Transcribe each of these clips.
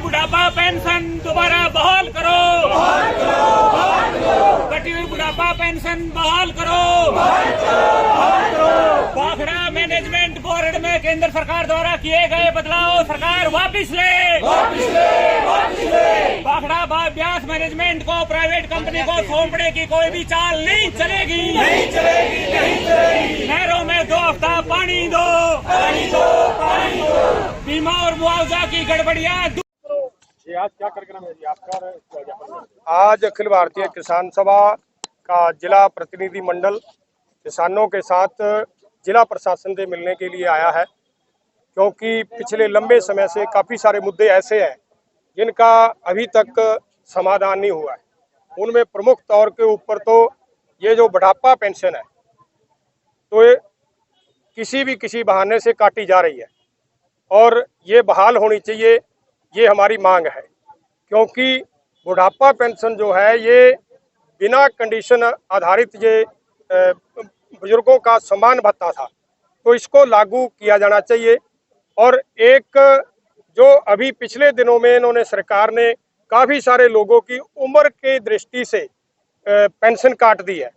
बुढ़ापा पेंशन दोबारा बहाल करो, कटी हुई बुढ़ापा पेंशन बहाल करो। भाखड़ा मैनेजमेंट बोर्ड में केंद्र सरकार द्वारा किए गए बदलाव सरकार वापिस ले। भाखड़ा ब्यास मैनेजमेंट को प्राइवेट कंपनी को सौंपने की कोई भी चाल नहीं चलेगी। नहरों में 2 हफ्ता पानी दो, बीमा और मुआवजा की गड़बड़ियां। आज क्या कार्यक्रम है जी आपका? आज अखिल भारतीय किसान सभा का जिला प्रतिनिधि मंडल किसानों के साथ जिला प्रशासन से मिलने के लिए आया है, क्योंकि पिछले लंबे समय से काफ़ी सारे मुद्दे ऐसे हैं जिनका अभी तक समाधान नहीं हुआ है। उनमें प्रमुख तौर के ऊपर तो ये जो बुढ़ापा पेंशन है, तो ये किसी बहाने से काटी जा रही है और ये बहाल होनी चाहिए, ये हमारी मांग है। क्योंकि बुढ़ापा पेंशन जो है ये बिना कंडीशन आधारित ये बुजुर्गों का सम्मान भत्ता था, तो इसको लागू किया जाना चाहिए। और एक जो अभी पिछले दिनों में इन्होंने सरकार ने काफ़ी सारे लोगों की उम्र की दृष्टि से पेंशन काट दी है,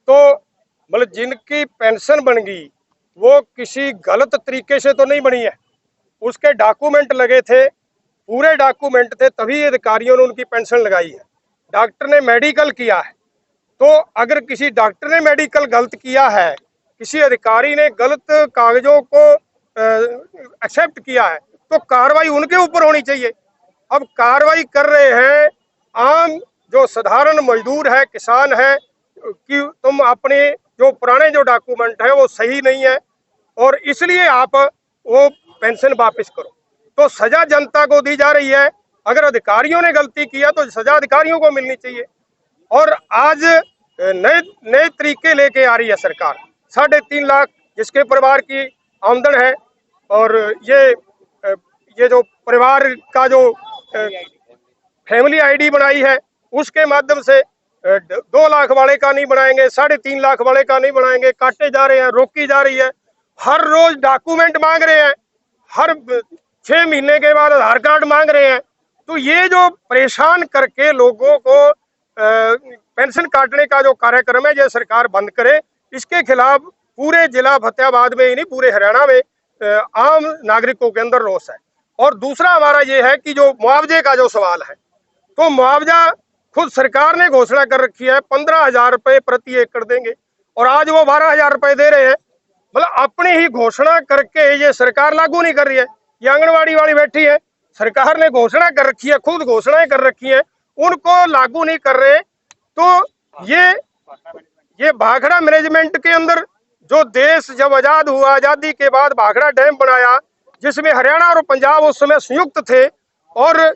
तो मतलब जिनकी पेंशन बन गई वो किसी गलत तरीके से तो नहीं बनी है, उसके डॉक्यूमेंट लगे थे, पूरे डॉक्यूमेंट थे, तभी अधिकारियों ने उनकी पेंशन लगाई है। डॉक्टर ने मेडिकल किया है, तो अगर किसी डॉक्टर ने मेडिकल गलत किया है, किसी अधिकारी ने गलत कागजों को एक्सेप्ट किया है, तो कार्रवाई उनके ऊपर होनी चाहिए। अब कार्रवाई कर रहे हैं आम जो साधारण मजदूर है, किसान है, कि तुम अपने जो पुराने जो डॉक्यूमेंट है वो सही नहीं है और इसलिए आप वो पेंशन वापस करो। तो सजा जनता को दी जा रही है। अगर अधिकारियों ने गलती किया तो सजा अधिकारियों को मिलनी चाहिए। और आज नए तरीके लेके आ रही है सरकार। 3.5 लाख जिसके परिवार की आमदन है, और ये जो परिवार का जो फैमिली आईडी बनाई है, उसके माध्यम से 2 लाख वाले का नहीं बनाएंगे, 3.5 लाख वाले का नहीं बनाएंगे, काटे जा रहे हैं, रोकी जा रही है। हर रोज डॉक्यूमेंट मांग रहे हैं, हर 6 महीने के बाद आधार कार्ड मांग रहे हैं। तो ये जो परेशान करके लोगों को पेंशन काटने का जो कार्यक्रम है, ये सरकार बंद करे। इसके खिलाफ पूरे जिला फतेहाबाद में ही नहीं, पूरे हरियाणा में आम नागरिकों के अंदर रोष है। और दूसरा हमारा ये है कि जो मुआवजे का जो सवाल है, तो मुआवजा खुद सरकार ने घोषणा कर रखी है 15,000 रुपये प्रति एकड़ देंगे, और आज वो 12,000 रुपये दे रहे हैं। मतलब अपनी ही घोषणा करके ये सरकार लागू नहीं कर रही है। ये आंगनवाड़ी वाली बैठी है, सरकार ने घोषणा कर रखी है, खुद घोषणाएं कर रखी है, उनको लागू नहीं कर रहे। तो ये भाखड़ा मैनेजमेंट के अंदर जो देश जब आजाद हुआ, आजादी के बाद भाखड़ा डैम बनाया, जिसमें हरियाणा और पंजाब उस समय संयुक्त थे, और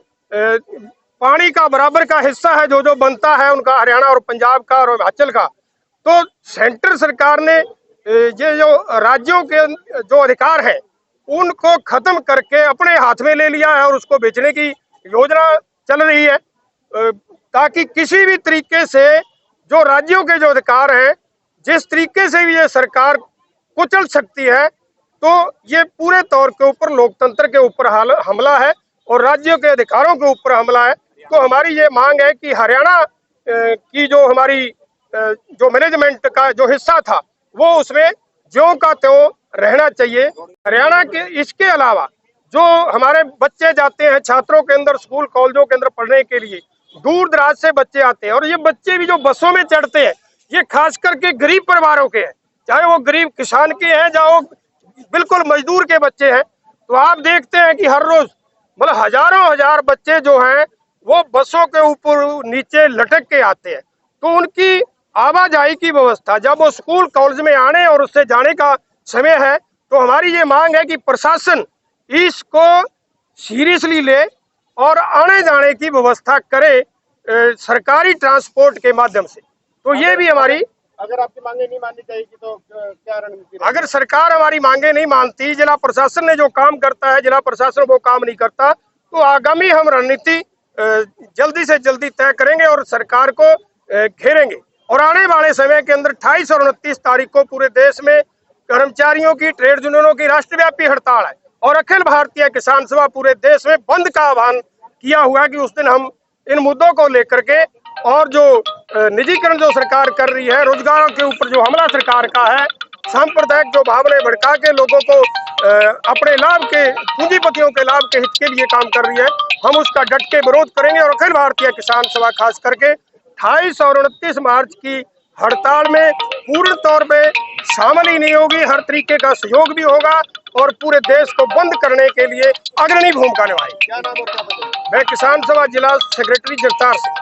पानी का बराबर का हिस्सा है जो बनता है उनका, हरियाणा और पंजाब का और हिमाचल का। तो सेंटर सरकार ने ये जो राज्यों के जो अधिकार है उनको खत्म करके अपने हाथ में ले लिया है और उसको बेचने की योजना चल रही है, ताकि किसी भी तरीके से जो राज्यों के जो अधिकार हैं, जिस तरीके से भी ये सरकार कुचल सकती है, तो ये पूरे तौर के ऊपर लोकतंत्र के ऊपर हमला है और राज्यों के अधिकारों के ऊपर हमला है। तो हमारी ये मांग है कि हरियाणा की जो हमारी जो मैनेजमेंट का जो हिस्सा था वो उसमें ज्यों का त्यों रहना चाहिए। हरियाणा के इसके अलावा जो हमारे बच्चे जाते हैं छात्रों के अंदर, स्कूल कॉलेजों के अंदर पढ़ने के लिए, दूर दराज से बच्चे आते हैं, और ये बच्चे भी जो बसों में चढ़ते हैं ये खास करके गरीब परिवारों के हैं, चाहे वो गरीब किसान के हैं, चाहे वो बिल्कुल मजदूर के बच्चे हैं। तो आप देखते हैं कि हर रोज मतलब हजारों हजार बच्चे जो हैं वो बसों के ऊपर नीचे लटक के आते हैं। तो उनकी आवाजाही की व्यवस्था, जब वो स्कूल कॉलेज में आने और उससे जाने का समय है, तो हमारी ये मांग है कि प्रशासन इसको सीरियसली ले और आने जाने की व्यवस्था करे सरकारी ट्रांसपोर्ट के माध्यम से। तो ये भी हमारी, अगर आपकी मांगे नहीं माननी चाहिए तो क्या रणनीति? अगर सरकार हमारी मांगे नहीं मानती, जिला प्रशासन ने जो काम करता है जिला प्रशासन वो काम नहीं करता, तो आगामी हम रणनीति जल्दी से जल्दी तय करेंगे और सरकार को घेरेंगे। और आने वाले समय के अंदर 28 और 29 तारीख को पूरे देश में कर्मचारियों की, ट्रेड यूनियनों की राष्ट्रव्यापी हड़ताल है और अखिल भारतीय किसान सभा पूरे देश में बंद का आह्वान किया हुआ है कि उस दिन हम इन मुद्दों को लेकर के और जो निजीकरण जो सरकार कर रही है, रोजगार के ऊपर जो हमला सरकार का है, सांप्रदायिक जो भावनाएं भड़का के लोगों को अपने लाभ के, पूंजीपतियों के लाभ के हित के लिए काम कर रही है, हम उसका डट के विरोध करेंगे। और अखिल भारतीय किसान सभा खास करके 28 और 29 मार्च की हड़ताल में पूर्ण तौर पे शामिल ही नहीं होगी, हर तरीके का सहयोग भी होगा और पूरे देश को बंद करने के लिए अग्रणी भूमिका निभाएगी। क्या नाम और क्या पता? मैं किसान सभा जिला सेक्रेटरी जगतार सिंह।